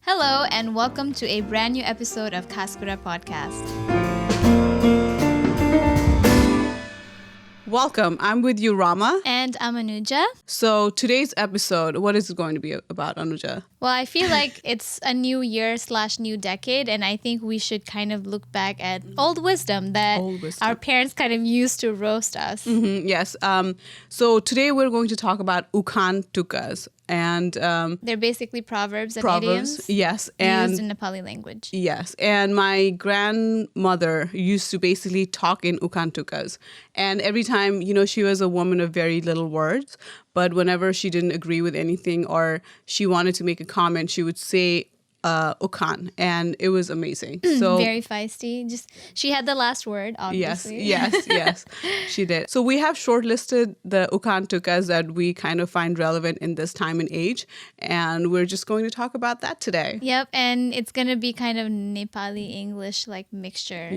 Hello, and welcome to a brand new episode of Khaskura podcast. Welcome. I'm with you, Rama. And I'm Anuja. So today's episode, what is it going to be about, Anuja? Well, I feel like it's a new year/new decade, and I think we should kind of look back at old wisdom that our parents kind of used to roast us. Yes. So today we're going to talk about Ukhan Tukkas. And they're basically proverbs and idioms yes, used in Nepali language. Yes, and my grandmother used to basically talk in Ukhan Tukkas. And every time, she was a woman of very little words, but whenever she didn't agree with anything or she wanted to make a comment, she would say Ukhan, and it was amazing. So very feisty. She had the last word, obviously. Yes, she did. So we have shortlisted the Ukhan Tukkas that we kind of find relevant in this time and age, and we're just going to talk about that today. Yep, and it's going to be kind of Nepali English mixture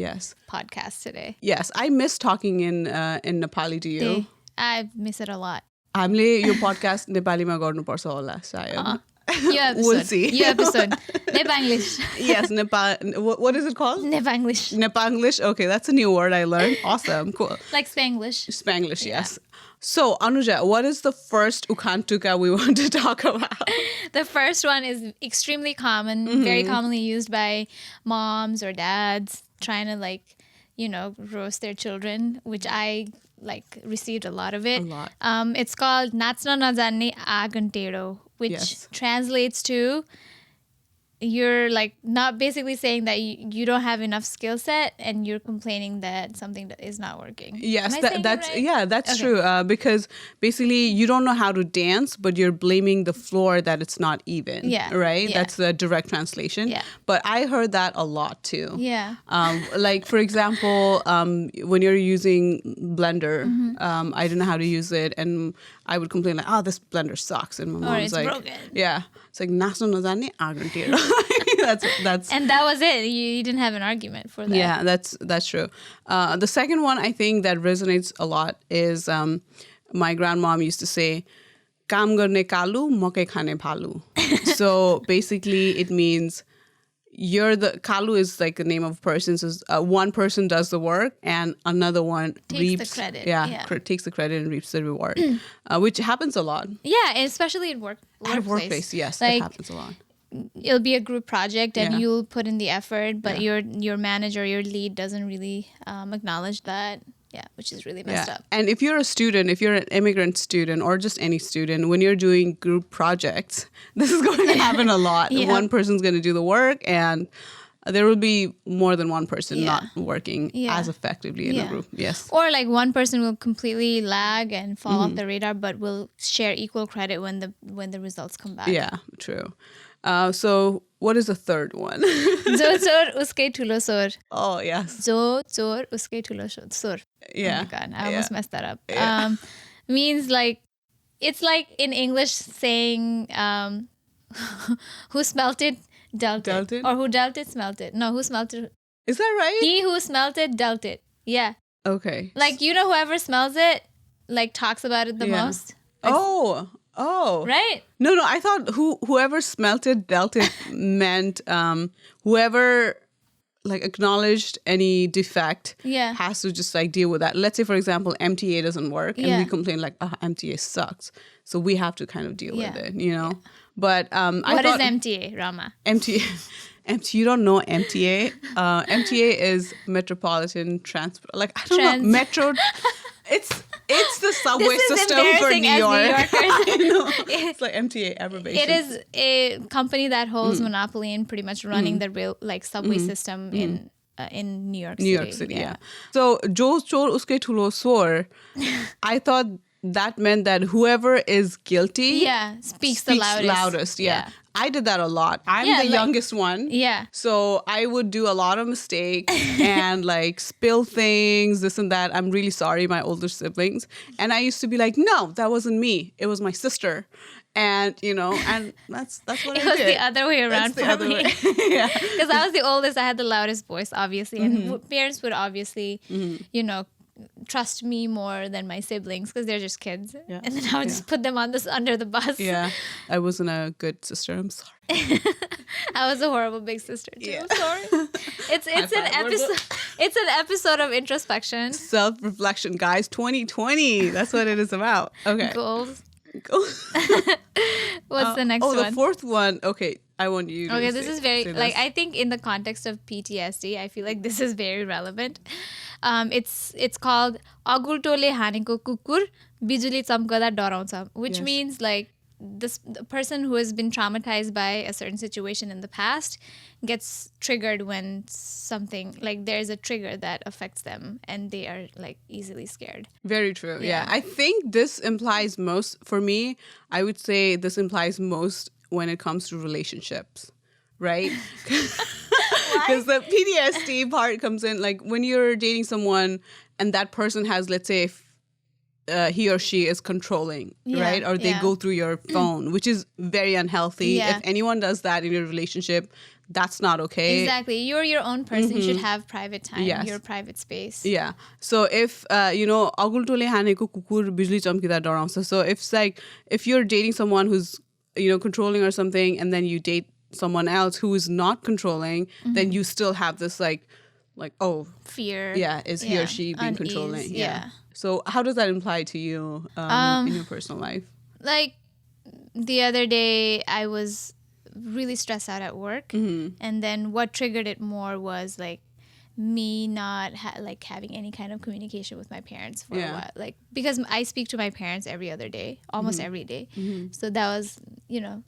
podcast today. Yes, I miss talking in Nepali. Do you? I miss it a lot. हामीले यो podcast नेपालीमा गर्नुपर्छ होला सायद. New episode. We'll see. New episode. Nepanglish. Yes, Nepal. What is it called? Nepanglish. Nepanglish. Okay, that's a new word I learned. Awesome. Cool. Like Spanglish. Spanglish, yes. So, Anuja, what is the first Ukhan Tukka we want to talk about? The first one is extremely common, very commonly used by moms or dads trying to roast their children, which I received a lot of it. A lot. It's called Naachna Najanne Agan Tero, which translates to you're not basically saying that you don't have enough skill set and you're complaining that something that is not working. Yes, that's right? That's true. Because basically you don't know how to dance, but you're blaming the floor that it's not even. Yeah. Right? Yeah. That's the direct translation. Yeah. But I heard that a lot too. Yeah. For example, when you're using Blender, I didn't know how to use it, and I would complain this blender sucks, and my mom's it's broken. Yeah, it's like naachna najanne agan tero. That's and that was it. You didn't have an argument for that. Yeah, that's true. The second one I think that resonates a lot is my grandmom used to say, "Kam गर्ने कालु मकै खाने भालु." So basically, it means Kalu is like the name of a person. So one person does the work and another one takes the credit. Takes the credit and reaps the reward, which happens a lot. Yeah, especially in workplace. At workplace, yes, it happens a lot. It'll be a group project and you'll put in the effort, but your manager, your lead doesn't really acknowledge that. Yeah, which is really messed up. And if you're a student, if you're an immigrant student or just any student, when you're doing group projects, this is going to happen a lot. One person's going to do the work and there will be more than one person not working as effectively in a group. Yes. Or one person will completely lag and fall off the radar, but will share equal credit when the results come back. Yeah, true. So what is the third one? Jo chor uske thulo sor. Oh, yes. Jo chor uske thulo sor. Yeah. Oh my God, I almost messed that up. Yeah. Means it's like in English saying who smelt it, dealt it. Or who dealt it, smelt it. No, who smelt it. Is that right? He who smelt it, dealt it. Yeah. Okay. Whoever smells it, talks about it the most. Oh. Right? No, I thought whoever smelt it, dealt it meant whoever acknowledged any defect has to just deal with that. Let's say, for example, MTA doesn't work and we complain MTA sucks. So we have to kind of deal with it, Yeah. But what is MTA, Rama? MTA, you don't know MTA? MTA is Metropolitan Transport. I don't know, Metro. It's the subway system for New York. I know. It's like MTA abbreviation. It is a company that holds monopoly in pretty much running the real subway system in New York City. New York City, yeah. So jo chor uske thulo sor, I thought that meant that whoever is guilty speaks the loudest. Yeah. I did that a lot. I'm the youngest one. Yeah. So I would do a lot of mistakes and spill things, this and that. I'm really sorry, my older siblings. And I used to be like, no, that wasn't me. It was my sister. And, and that's what I did. It was the other way around for me. Yeah. Because I was the oldest. I had the loudest voice, obviously. And parents would obviously, trust me more than my siblings because they're just kids. Yeah. And then I would just put them on this under the bus. Yeah. I wasn't a good sister. I'm sorry. I was a horrible big sister too. Yeah. I'm sorry. It's an episode. It's an episode of introspection. Self-reflection, guys. 2020. That's what it is about. Okay. Goals. What's the next one? The fourth one. Okay, I want you to this is very like I think in the context of PTSD, I feel like this is very relevant. It's called Agultole haneko kukur bijuli chamkada daraउँछ, which means like the person who has been traumatized by a certain situation in the past gets triggered when something like there's a trigger that affects them and they are like easily scared. Very true. Yeah. I think this implies most, for me, I would say this implies most when it comes to relationships, right? Because the PTSD part comes in like when you're dating someone and that person has, let's say, he or she is controlling, right? Or they go through your phone, which is very unhealthy. Yeah. If anyone does that in your relationship, that's not okay. Exactly. You're your own person. You should have private time, your private space. Yeah. So if, agultole haneko kukur bijli chamkida daraउँछ. So if it's like, if you're dating someone who's, controlling or something, and then you date someone else who is not controlling, then you still have this like, oh. Fear. Yeah. Is he or she being unease, controlling? Yeah. So how does that apply to you in your personal life? Like the other day, I was really stressed out at work. And then what triggered it more was like me not having any kind of communication with my parents for a while. Like, because I speak to my parents every other day, almost every day. So that was, your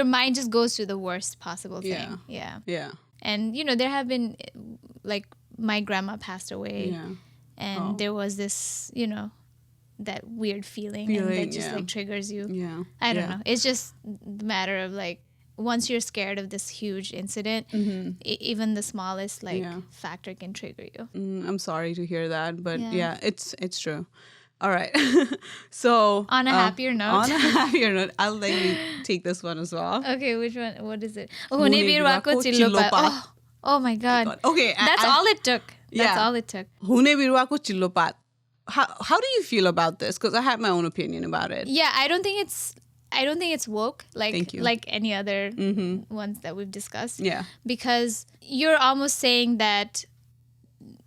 mind just goes to the worst possible thing. Yeah. And, there have been, like, my grandma passed away. Yeah. And there was this, that weird feeling and that just like triggers you. Yeah. I don't know. It's just the matter of like, once you're scared of this huge incident, even the smallest factor can trigger you. I'm sorry to hear that, but it's true. All right. So on a happier note. I'll let you take this one as well. Okay, which one? What is it? Oh my God. Okay. That's all it took. That's all it took. Hune biruwako chillo pat. How do you feel about this? Because I have my own opinion about it. Yeah, I don't think it's woke like any other ones that we've discussed. Yeah. Because you're almost saying that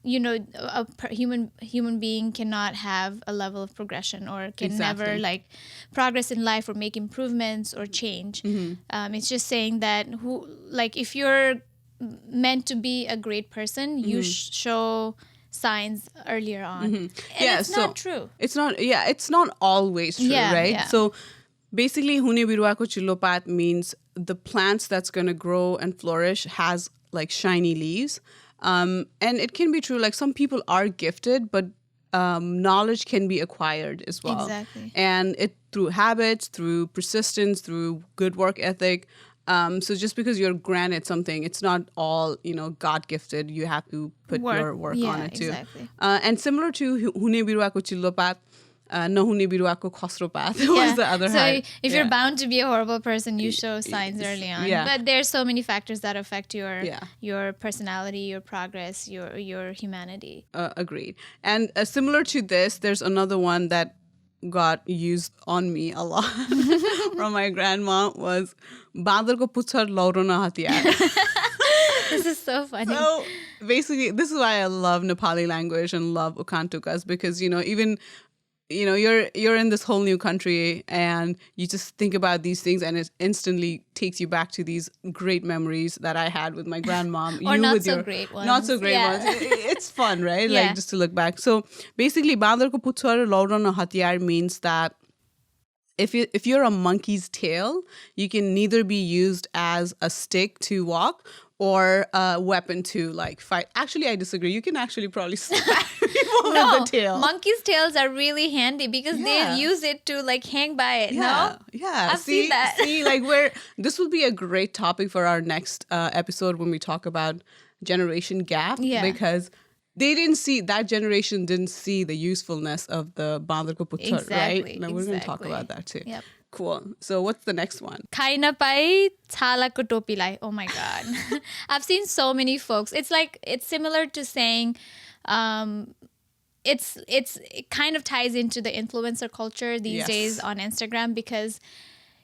a human being cannot have a level of progression or can never like progress in life or make improvements or change. It's just saying that if you're meant to be a great person, you show signs earlier on. And it's not true. It's not always true, right? Yeah. So basically, hune biruwako chillo pat means the plants that's going to grow and flourish has like shiny leaves. And it can be true, like some people are gifted, but knowledge can be acquired as well. Exactly. And it through habits, through persistence, through good work ethic. So just because you're granted something, it's not all, God gifted. You have to put your work on it too. Exactly. And similar to hune biruwako chillo pat, nahune biruwako khaskurapodcast was the other half. So if you're bound to be a horrible person, you show signs early on. Yeah. But there's so many factors that affect your personality, your progress, your humanity. Agreed. And similar to this, there's another one that got used on me a lot from my grandma was Badarko puchar laurona hatiyar. This is so funny. So basically, this is why I love Nepali language and love Ukhan Tukkas because, even you're in this whole new country and you just think about these things and it instantly takes you back to these great memories that I had with my grandmom. Or not so great ones. Not so great ones. It's fun, right? Yeah. Like just to look back. So basically, Bandarko Puchar Laurana Hatiyar means that if you're a monkey's tail, you can neither be used as a stick to walk or a weapon to like fight. Actually, I disagree. You can actually probably smack people with the tail. Monkeys' tails are really handy because they use it to like hang by it. Yeah. No? Yeah. I've seen that. This will be a great topic for our next episode when we talk about generation gap. Yeah. Because that generation didn't see the usefulness of the Bandarko Puchar, right? Now we're going to talk about that too. Yep. Cool. So what's the next one? Kaina pai chalako topilai. Oh my God. I've seen so many folks. It's similar to saying It kind of ties into the influencer culture these days on Instagram, because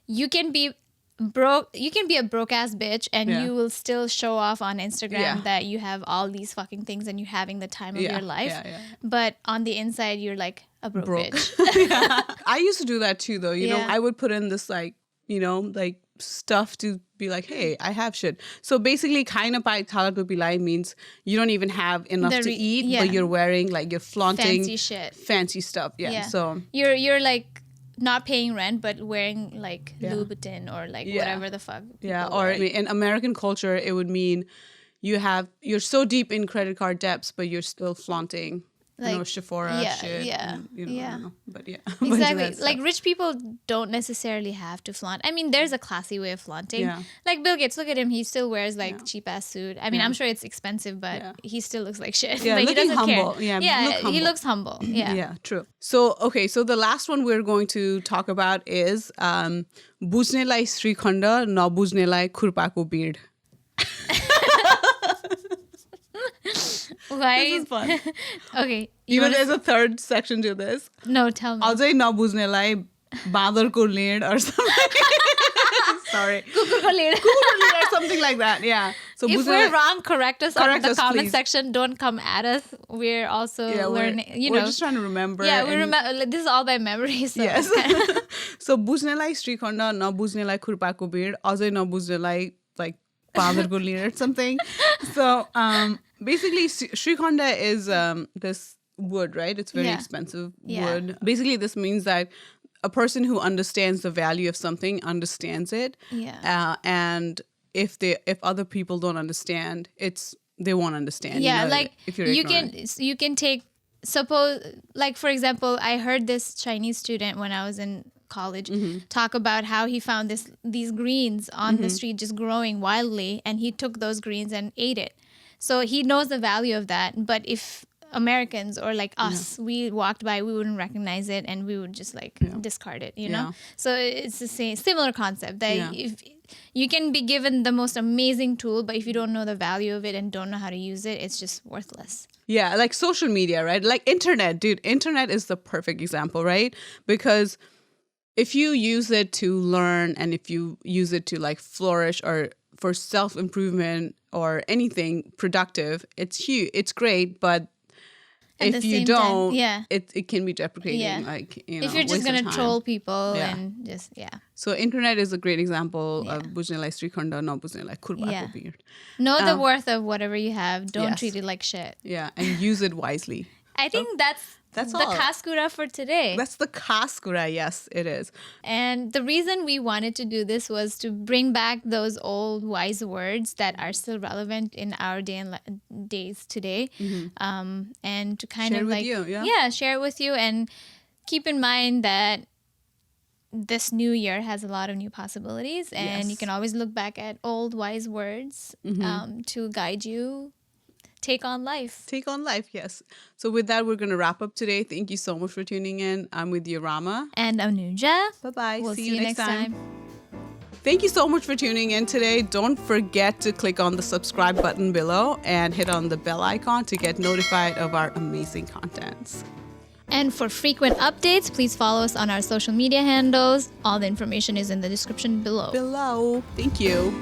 you can be a broke ass bitch and you will still show off on Instagram that you have all these fucking things and you're having the time of your life. But on the inside, you're like a broke bitch. I used to do that too, though. You know, I would put in this like stuff to be like, hey, I have shit. So basically, kind of by talagupilai means you don't even have enough to eat, but you're wearing, like, you're flaunting fancy shit, fancy stuff. So you're like not paying rent, but wearing like Louboutin or like whatever the fuck. Or in American culture, it would mean you're so deep in credit card debts, but you're still flaunting. Like, Sephora shit. I don't know. But exactly. Like, rich people don't necessarily have to flaunt. I mean, there's a classy way of flaunting. Like Bill Gates, look at him. He still wears like cheap ass suit. I mean, I'm sure it's expensive, but he still looks like shit. Yeah, but he doesn't humble. care. He looks humble. Yeah, true. So the last one we're going to talk about is bujhnelai srikhanda, nabujhnelai khurpako beard. Why? This is fun. Okay. Even there's a third section to this. No, tell me. I'll say nabujhnelai badarko lead or something. Sorry. Kukurko lead or something like that. Yeah. So if we're wrong, correct us in the comment section. Don't come at us. We're also learning. We're just trying to remember. Yeah, we remember. This is all by memory. So yes. So bujhnelai srikhanda, nabujhnelai khurpako beard, azai nabujhnelai like badarko lead or something. So basically, srikhanda is this wood, right? It's very expensive wood. Basically, this means that a person who understands the value of something understands it. And if other people don't understand, they won't understand. Yeah, you know, like if you're you can take, suppose, like for example, I heard this Chinese student when I was in college talk about how he found these greens on the street just growing wildly, and he took those greens and ate it. So he knows the value of that. But if Americans or like us, we walked by, we wouldn't recognize it and we would just like discard it, you know? So it's the same, similar concept that if you can be given the most amazing tool, but if you don't know the value of it and don't know how to use it, it's just worthless. Yeah, like social media, right? Like internet, dude. Internet is the perfect example, right? Because if you use it to learn and if you use it to like flourish or for self-improvement or anything productive, it's huge. It's great, but if you don't, it can be deprecating. Like, you know, if you're just going to troll people and just, So internet is a great example of bujhnelai srikhanda, not bujhnelai khurpako beard. Know the worth of whatever you have. Don't treat it like shit. Yeah, and use it wisely. I think that's the Khaskura for today. That's the Khaskura, yes, it is. And the reason we wanted to do this was to bring back those old wise words that are still relevant in our days today. And to kind share of like... Share with you, share it with you. And keep in mind that this new year has a lot of new possibilities. And you can always look back at old wise words to guide you. Take on life, yes. So with that, we're going to wrap up today. Thank you so much for tuning in. I'm with you, Rama. And Anuja. Bye-bye. We'll see you next time. Thank you so much for tuning in today. Don't forget to click on the subscribe button below and hit on the bell icon to get notified of our amazing contents. And for frequent updates, please follow us on our social media handles. All the information is in the description below. Thank you.